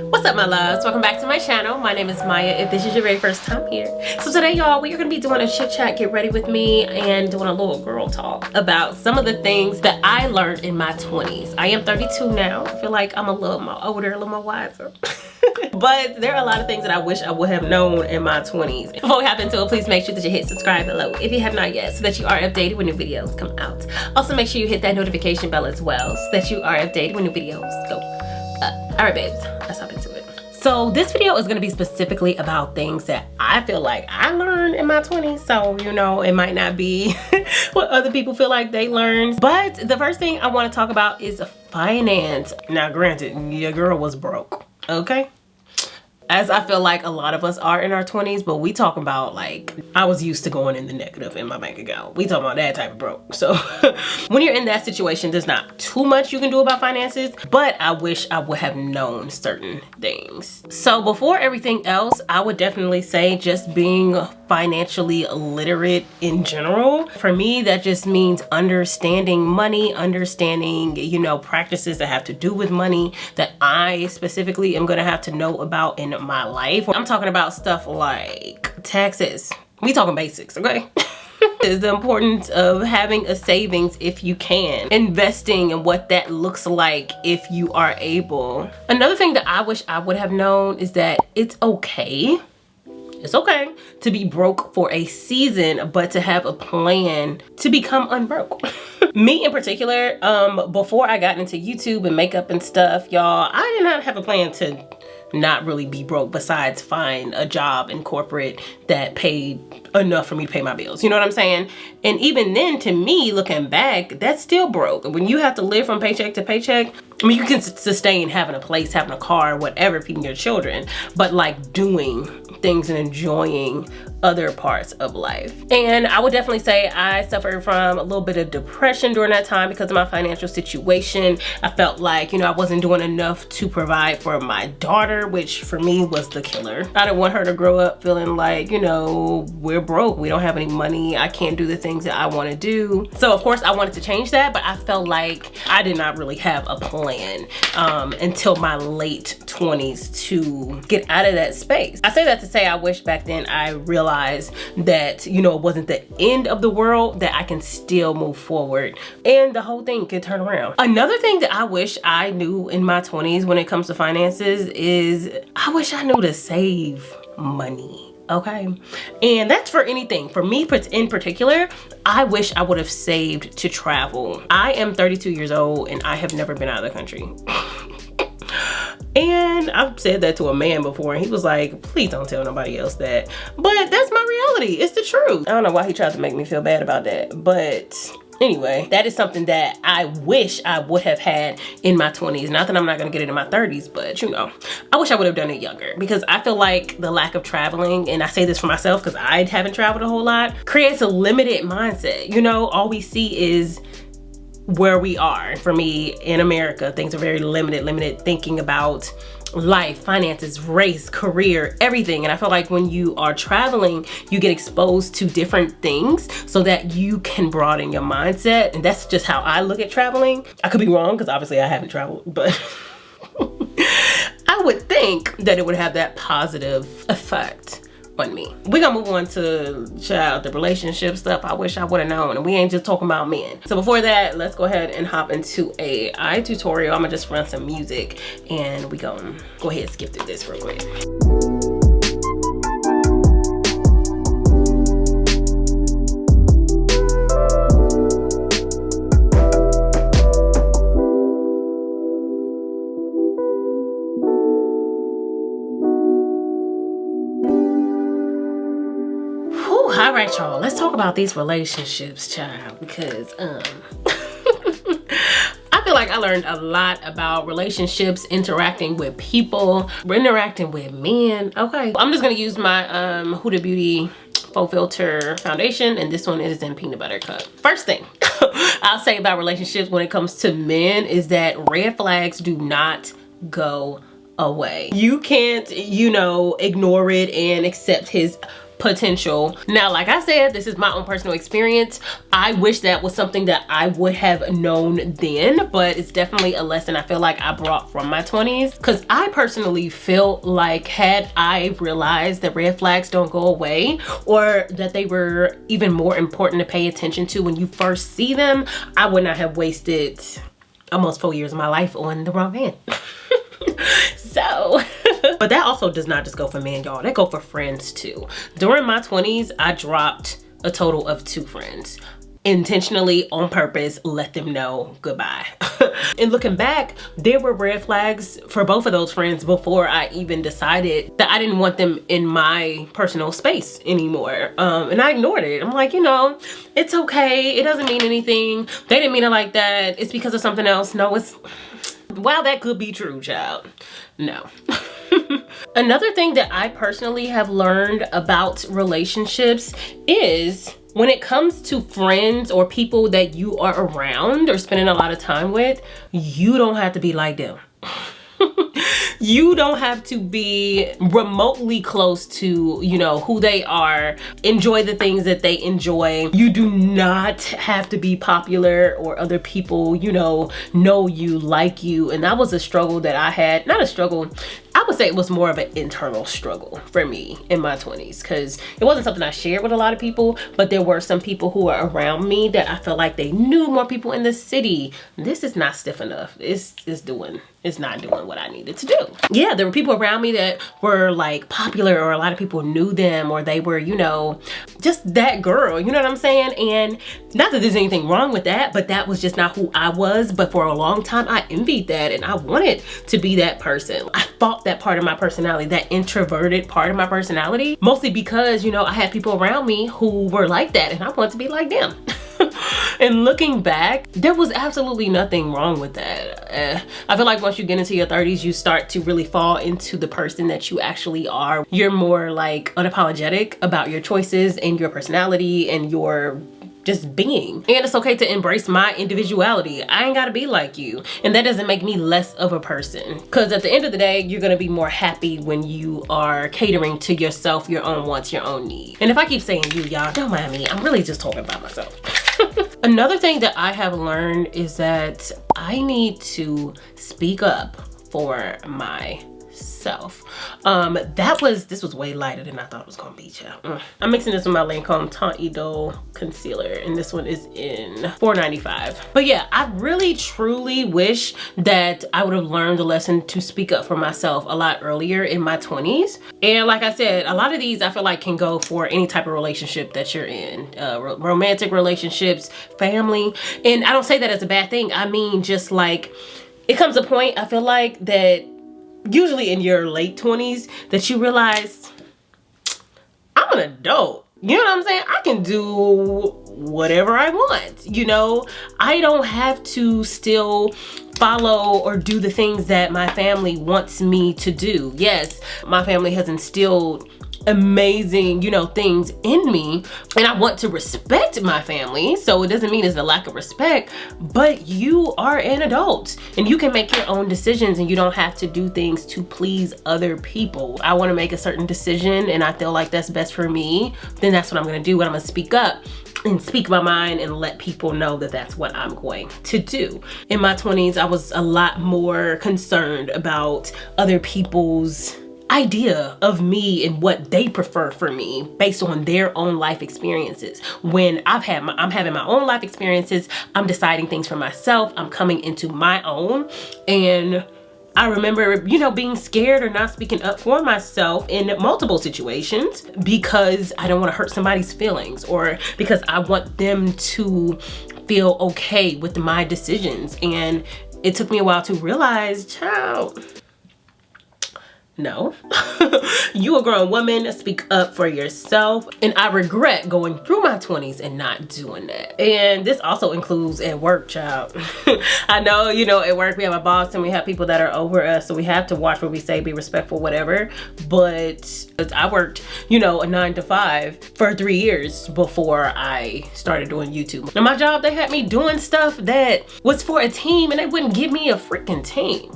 What's up, my loves? Welcome back to my channel. My name is Maya if this is your very first time here. So today, y'all, we are going to be doing a chit chat, get ready with me, and doing a little girl talk about some of the things that I learned in my 20s. I am 32 now. I feel like I'm a little more older, a little more wiser. But there are a lot of things that I wish I would have known in my 20s. Before we hop into it, please make sure that you hit subscribe below if you have not yet, so that you are updated when new videos come out. Also, make sure you hit that notification bell as well, so that you are updated when new videos go up. All right, babes, let's hop into it. So this video is going to be specifically about things that I feel like I learned in my 20s. So, you know, it might not be what other people feel like they learned. But the first thing I want to talk about is finance. Now, granted, your girl was broke, okay? As I feel like a lot of us are in our 20s, but we talking about, like, I was used to going in the negative in my bank account. We talking about that type of broke. So when you're in that situation, there's not too much you can do about finances, but I wish I would have known certain things. So before everything else, I would definitely say just being financially literate in general. For me, that just means understanding money, understanding, you know, practices that have to do with money that I specifically am gonna have to know about in my life. I'm talking about stuff like taxes. We talking basics, okay? Is the importance of having a savings if you can, investing and what that looks like if you are able. Another thing that I wish I would have known is that it's okay to be broke for a season, but to have a plan to become unbroke. Me in particular, before I got into YouTube and makeup and stuff, y'all, I did not have a plan to not really be broke besides find a job in corporate that paid enough for me to pay my bills. You know what I'm saying? And even then, to me, looking back, that's still broke. When you have to live from paycheck to paycheck, I mean, you can sustain having a place, having a car, whatever, feeding your children, but like doing things and enjoying other parts of life. And I would definitely say I suffered from a little bit of depression during that time because of my financial situation. I felt like, you know, I wasn't doing enough to provide for my daughter, which for me was the killer. I didn't want her to grow up feeling like, you know, we're broke, we don't have any money, I can't do the things that I want to do. So of course I wanted to change that, but I felt like I did not really have a plan until my late 20s to get out of that space. I say that to say I wish back then I realized that, you know, it wasn't the end of the world, that I can still move forward and the whole thing can turn around. Another thing that I wish I knew in my 20s when it comes to finances is I wish I knew to save money. Okay, and that's for anything. For me in particular, I wish I would have saved to travel. I am 32 years old and I have never been out of the country. And I've said that to a man before and he was like, please don't tell nobody else that. But that's my reality. It's the truth. I don't know why he tried to make me feel bad about that. But anyway, that is something that I wish I would have had in my 20s. Not that I'm not gonna get it in my 30s, but you know, I wish I would have done it younger because I feel like the lack of traveling, and I say this for myself because I haven't traveled a whole lot, creates a limited mindset. You know, all we see is where we are. For me in America, things are very limited thinking about life, finances, race, career, everything. And I feel like when you are traveling, you get exposed to different things so that you can broaden your mindset. And that's just how I look at traveling. I could be wrong because obviously I haven't traveled, but I would think that it would have that positive effect on me. We're gonna move on to the relationship stuff I wish I would have known, and we ain't just talking about men. So before that, let's go ahead and hop into a eye tutorial. I'm gonna just run some music and we gonna go ahead and skip through this real quick. All right, y'all, let's talk about these relationships, child, because I feel like I learned a lot about relationships, interacting with people, interacting with men. Okay, I'm just gonna use my Huda Beauty Faux Filter foundation, and this one is in Peanut Butter Cup. First thing I'll say about relationships when it comes to men is that red flags do not go away. You can't, you know, ignore it and accept his potential. Now, like I said, this is my own personal experience. I wish that was something that I would have known then, but it's definitely a lesson I feel like I brought from my 20s, because I personally feel like had I realized that red flags don't go away, or that they were even more important to pay attention to when you first see them, I would not have wasted almost 4 years of my life on the wrong man. So, but that also does not just go for men, y'all. That go for friends too. During my 20s, I dropped a total of 2 friends. Intentionally, on purpose, let them know goodbye. And looking back, there were red flags for both of those friends before I even decided that I didn't want them in my personal space anymore. And I ignored it. I'm like, you know, it's okay. It doesn't mean anything. They didn't mean it like that. It's because of something else. No, it's, while that could be true, child, no. Another thing that I personally have learned about relationships is when it comes to friends or people that you are around or spending a lot of time with, you don't have to be like them. You don't have to be remotely close to, you know, who they are, enjoy the things that they enjoy. You do not have to be popular or other people, you know you, like you. And that was a struggle that I had. Not a struggle, I would say it was more of an internal struggle for me in my 20s, because it wasn't something I shared with a lot of people, but there were some people who were around me that I felt like they knew more people in the city. This is not stiff enough. It's not doing what I needed to do. Yeah, there were people around me that were like popular, or a lot of people knew them, or they were, you know, just that girl, you know what I'm saying? And not that there's anything wrong with that, but that was just not who I was. But for a long time, I envied that, and I wanted to be that person. I fought that part of my personality, that introverted part of my personality, mostly because, you know, I had people around me who were like that, and I wanted to be like them. And looking back, there was absolutely nothing wrong with that. I feel like once you get into your 30s, you start to really fall into the person that you actually are. You're more like unapologetic about your choices and your personality and your just being. And it's okay to embrace my individuality. I ain't gotta be like you. And that doesn't make me less of a person. Because at the end of the day, you're gonna be more happy when you are catering to yourself, your own wants, your own needs. And if I keep saying you, y'all, don't mind me. I'm really just talking about myself. Another thing that I have learned is that I need to speak up for myself. This was way lighter than I thought it was gonna be, child. I'm mixing this with my Lancome Teint Idole concealer, and this one is in $4.95. But yeah, I really truly wish that I would have learned the lesson to speak up for myself a lot earlier in my 20s. And like I said, a lot of these I feel like can go for any type of relationship that you're in, romantic relationships, family. And I don't say that as a bad thing. I mean, just like, it comes a point, I feel like, that usually in your late 20s, that you realize, I'm an adult. You know what I'm saying? I can do whatever I want. You know, I don't have to still follow or do the things that my family wants me to do. Yes, my family has instilled amazing, you know, things in me, and I want to respect my family, so it doesn't mean it's a lack of respect, but you are an adult and you can make your own decisions, and you don't have to do things to please other people. I want to make a certain decision and I feel like that's best for me, then that's what I'm going to do. And I'm going to speak up and speak my mind and let people know that that's what I'm going to do. In my 20s, I was a lot more concerned about other people's idea of me and what they prefer for me based on their own life experiences. When I'm having my own life experiences, I'm deciding things for myself, I'm coming into my own. And I remember, you know, being scared or not speaking up for myself in multiple situations because I don't want to hurt somebody's feelings, or because I want them to feel okay with my decisions. And it took me a while to realize, child, no. You a grown woman, speak up for yourself. And I regret going through my 20s and not doing that. And this also includes at work, child. I know, you know, at work we have a boss and we have people that are over us, so we have to watch what we say, be respectful, whatever. But I worked, you know, a 9 to 5 for 3 years before I started doing YouTube. And my job, they had me doing stuff that was for a team, and they wouldn't give me a freaking team.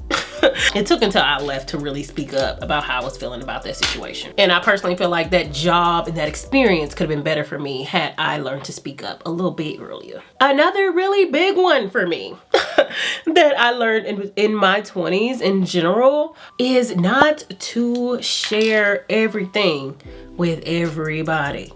It took until I left to really speak up about how I was feeling about that situation. And I personally feel like that job and that experience could have been better for me had I learned to speak up a little bit earlier. Another really big one for me that I learned in my 20s in general is not to share everything with everybody.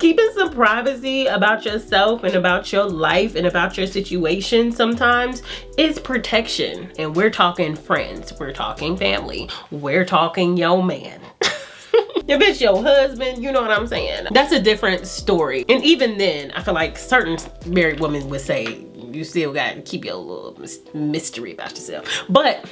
Keeping some privacy about yourself and about your life and about your situation sometimes is protection. And we're talking friends, we're talking family, we're talking your man. If it's your husband, you know what I'm saying? That's a different story. And even then, I feel like certain married women would say, you still gotta keep your little mystery about yourself. But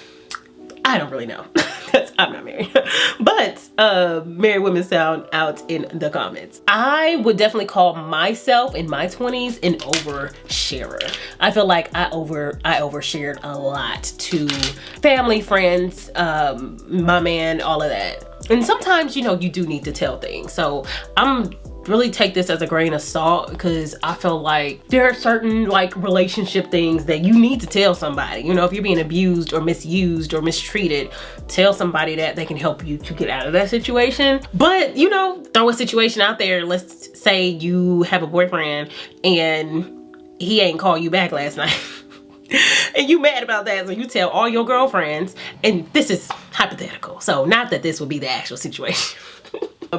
I don't really know, because I'm not married. But married women sound out in the comments. I would definitely call myself in my 20s an oversharer. I feel like I overshared a lot to family, friends, my man, all of that. And sometimes, you know, you do need to tell things. So I'm really take this as a grain of salt, because I feel like there are certain like relationship things that you need to tell somebody. You know, if you're being abused or misused or mistreated, tell somebody that they can help you to get out of that situation. But, you know, throw a situation out there. Let's say you have a boyfriend and he ain't call you back last night. And you mad about that, so you tell all your girlfriends, and this is hypothetical, so not that this would be the actual situation.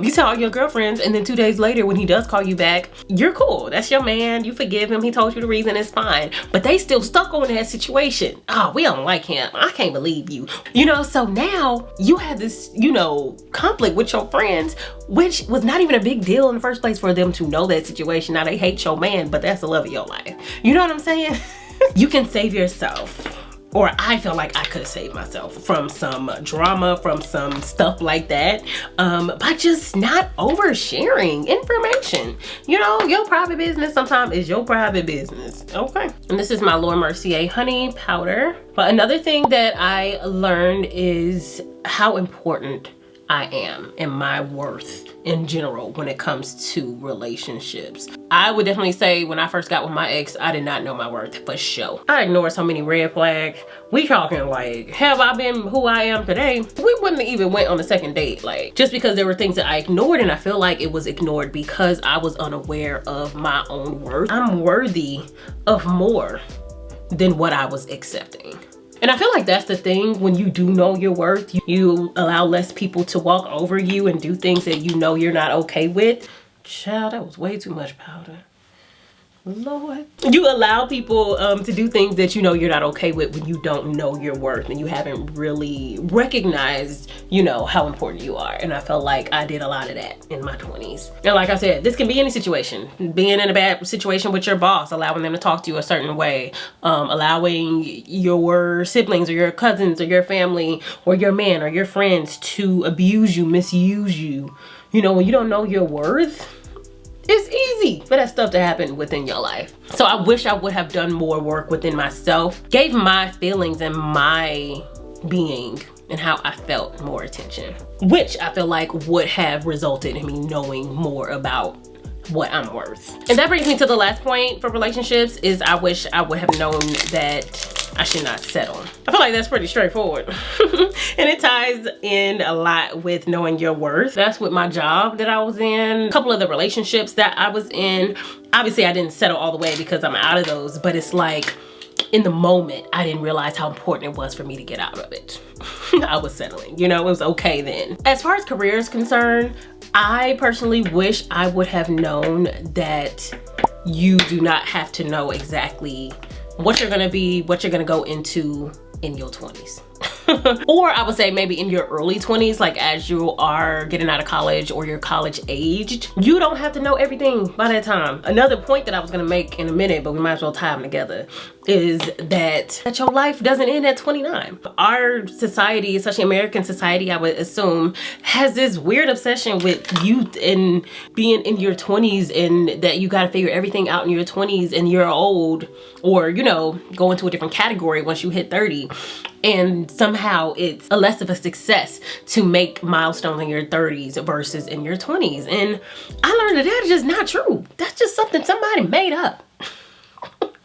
You tell all your girlfriends, and then 2 days later when he does call you back, you're cool. That's your man. You forgive him. He told you the reason, it's fine. But they still stuck on that situation. Oh, we don't like him. I can't believe you. You know, so now you have this, you know, conflict with your friends, which was not even a big deal in the first place for them to know that situation. Now they hate your man, but that's the love of your life. You know what I'm saying? You can save yourself. Or I feel like I could have saved myself from some drama, from some stuff like that, by just not oversharing information. You know, your private business sometimes is your private business, okay? And this is my Laura Mercier honey powder. But another thing that I learned is how important I am and my worth in general when it comes to relationships. I would definitely say when I first got with my ex, I did not know my worth for sure. I ignored so many red flags. We talking like, have I been who I am today? We wouldn't have even went on a second date, like, just because there were things that I ignored, and I feel like it was ignored because I was unaware of my own worth. I'm worthy of more than what I was accepting. And I feel like that's the thing, when you do know your worth, you allow less people to walk over you and do things that you know you're not okay with. Child, that was way too much powder. Lord. You allow people to do things that you know you're not okay with when you don't know your worth and you haven't really recognized, you know, how important you are. And I felt like I did a lot of that in my 20s. And like I said, this can be any situation. Being in a bad situation with your boss, allowing them to talk to you a certain way, allowing your siblings or your cousins or your family or your man or your friends to abuse you, misuse you. You know, when you don't know your worth, it's easy for that stuff to happen within your life. So I wish I would have done more work within myself, gave my feelings and my being and how I felt more attention, which I feel like would have resulted in me knowing more about what I'm worth. And that brings me to the last point for relationships, is I wish I would have known that I should not settle. I feel like that's pretty straightforward. And it ties in a lot with knowing your worth. That's with my job that I was in, a couple of the relationships that I was in. Obviously I didn't settle all the way because I'm out of those, but it's like in the moment, I didn't realize how important it was for me to get out of it. I was settling, you know, it was okay then. As far as career is concerned, I personally wish I would have known that you do not have to know exactly what you're gonna be, what you're gonna go into in your 20s. Or I would say maybe in your early 20s, like as you are getting out of college or you're college aged, you don't have to know everything by that time. Another point that I was gonna make in a minute, but we might as well tie them together, is that your life doesn't end at 29. Our society, especially American society, I would assume, has this weird obsession with youth and being in your 20s, and that you gotta figure everything out in your 20s and you're old, or, you know, go into a different category once you hit 30. And somehow it's a less of a success to make milestones in your 30s versus in your 20s. And I learned that that's just not true. That's just something somebody made up.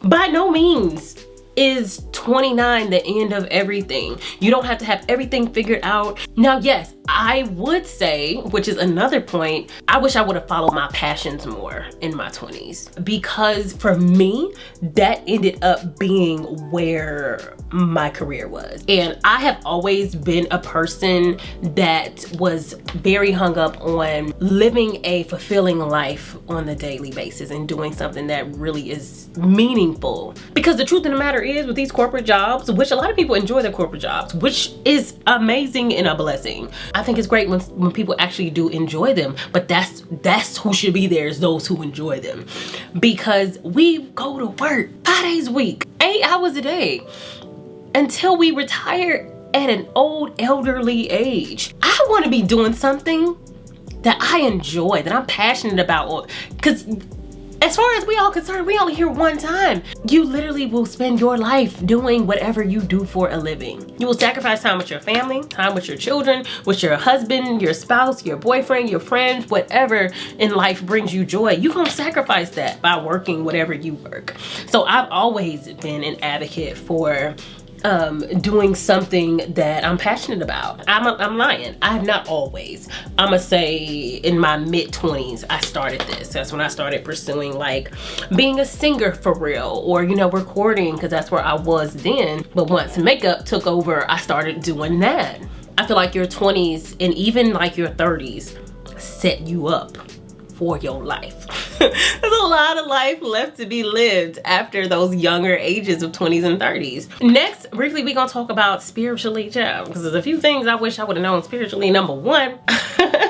By no means is 29 the end of everything. You don't have to have everything figured out. Now, yes, I would say, which is another point, I wish I would have followed my passions more in my 20s, because for me, that ended up being where my career was. And I have always been a person that was very hung up on living a fulfilling life on a daily basis and doing something that really is meaningful. Because the truth of the matter is, with these corporate jobs, which a lot of people enjoy their corporate jobs, which is amazing and a blessing. I think it's great when people actually do enjoy them, but that's who should be there, is those who enjoy them. Because we go to work 5 days a week, 8 hours a day, until we retire at an old elderly age. I want to be doing something that I enjoy, that I'm passionate about, because as far as we all concerned, we only here one time. You literally will spend your life doing whatever you do for a living. You will sacrifice time with your family, time with your children, with your husband, your spouse, your boyfriend, your friends, whatever in life brings you joy. You gonna sacrifice that by working whatever you work. So I've always been an advocate for doing something that I'm passionate about. I'm lying. I have not always. I'ma say in my mid-20s I started this. That's when I started pursuing like being a singer for real, or you know, recording, because that's where I was then. But once makeup took over, I started doing that. I feel like your 20s and even like your 30s set you up for your life. There's a lot of life left to be lived after those younger ages of 20s and 30s. Next, briefly, we're gonna talk about spiritually, child, because there's a few things I wish I would have known spiritually. Number one,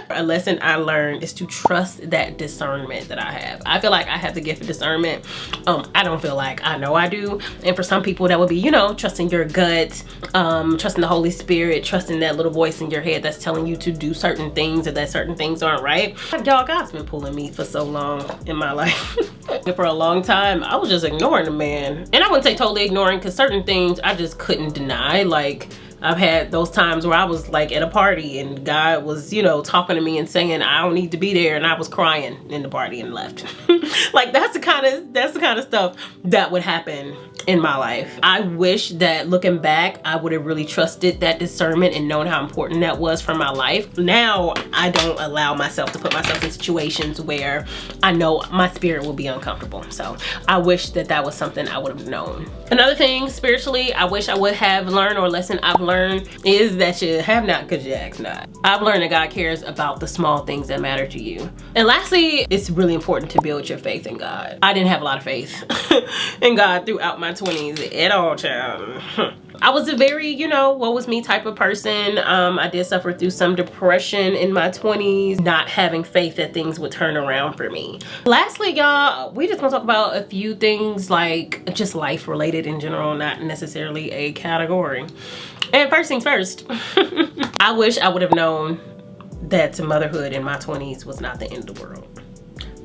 a lesson I learned is to trust that discernment that I have. I feel like I have the gift of discernment. I don't feel like I know I do. And for some people that would be, you know, trusting your gut, trusting the Holy Spirit, trusting that little voice in your head that's telling you to do certain things or that certain things aren't right. Y'all, God's been pulling me for so long in my life. And for a long time, I was just ignoring the man. And I wouldn't say totally ignoring, because certain things I just couldn't deny. Like, I've had those times where I was like at a party and God was, you know, talking to me and saying I don't need to be there, and I was crying in the party and left. Like that's the kind of stuff that would happen in my life. I wish that looking back, I would have really trusted that discernment and known how important that was for my life. Now I don't allow myself to put myself in situations where I know my spirit will be uncomfortable. So I wish that that was something I would have known. Another thing spiritually I wish I would have learned, or lesson I've learned, is that you have not because you ask not. I've learned that God cares about the small things that matter to you. And lastly, it's really important to build your faith in God. I didn't have a lot of faith in God throughout my 20s at all, child. I was a very, you know, woe was me type of person. I did suffer through some depression in my 20s, not having faith that things would turn around for me. Lastly, y'all, we just want to talk about a few things like just life related in general, not necessarily a category. And first things first, I wish I would have known that motherhood in my 20s was not the end of the world,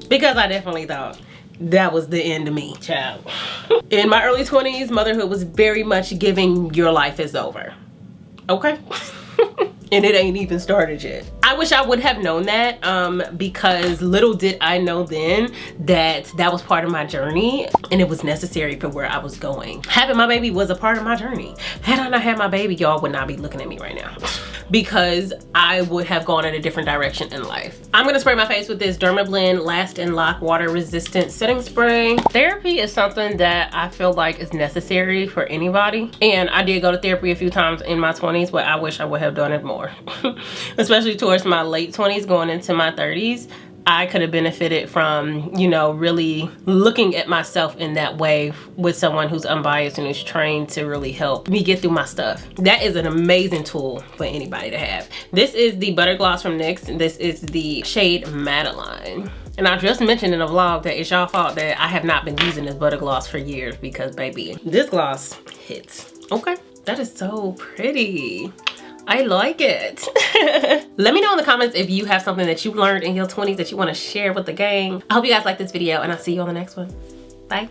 because I definitely thought that was the end of me, child. In my early 20s, motherhood was very much giving your life is over. Okay? And it ain't even started yet. I wish I would have known that, because little did I know then that that was part of my journey and it was necessary for where I was going. Having my baby was a part of my journey. Had I not had my baby, y'all would not be looking at me right now, because I would have gone in a different direction in life. I'm gonna spray my face with this Dermablend Last and Lock Water Resistant Setting Spray. Therapy is something that I feel like is necessary for anybody. And I did go to therapy a few times in my 20s, but I wish I would have done it more. Especially towards my late 20s going into my 30s. I could have benefited from, you know, really looking at myself in that way with someone who's unbiased and who's trained to really help me get through my stuff. That is an amazing tool for anybody to have. This is the Butter Gloss from NYX, and this is the shade Madeline. And I just mentioned in a vlog that it's y'all fault that I have not been using this butter gloss for years, because baby, this gloss hits. Okay, that is so pretty. I like it. Let me know in the comments if you have something that you learned in your 20s that you want to share with the gang. I hope you guys like this video, and I'll see you on the next one. Bye.